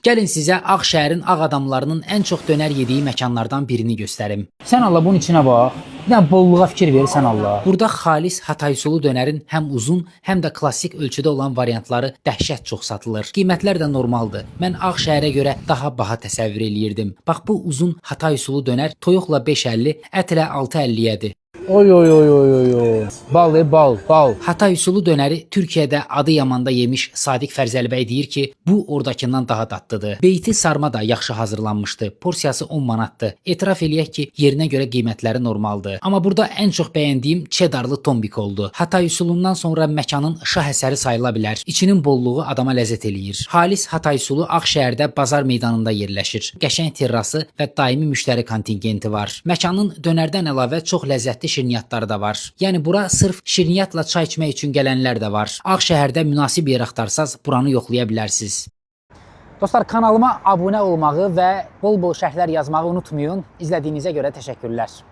Gəlin sizə Ağşəhərin ağ adamlarının ən çox dönər yediyi məkanlardan birini göstərim. Sən Allah bunun içinə bax. Bir dənə bolluğa fikir verirsən Allah. Burada xalis Hatay usulu dönərin həm uzun, həm də klassik ölçüdə olan variantları dəhşət çox satılır. Qiymətlər də normaldır. Mən Ağşəhərə görə daha baha təsəvvür eləyirdim. Bax bu uzun Hatay usulu dönər toyuqla 5.50, ətlə 6.50-yədir. Oy oy oy oy oy oy. Bal. Hatay usulu dönəri Türkiyədə adı yamanda yemiş Sadiq Fərzəlibəy deyir ki, bu oradakindən daha dadlıdır. Beyti sarma da yaxşı hazırlanmışdı. Porsiyası 10 manatdır. Etiraf eləyək ki, yerinə görə qiymətləri normaldır. Amma burada ən çox bəyəndiyim çedarlı tombik oldu. Hatay usulundan sonra məkanın şah əsəri sayıla bilər. İçinin bolluğu adama ləzzət eləyir. Halis Hatay usulu Ağşəhərdə bazar meydanında yerləşir. Qəşəng terrası və daimi müştəri kontingenti var. Məkanın dönərdən əlavə çox ləzzətli şirniyyatları da var. Yəni bura sırf şirniyyatla çay içmək üçün gələnlər də var. Ağşəhərdə münasib yer axtarsaz buranı yoxlaya bilərsiniz. Dostlar, kanalıma abunə olmağı və bol-bol şərhlər yazmağı unutmayın. İzlədiyinizə görə təşəkkürlər.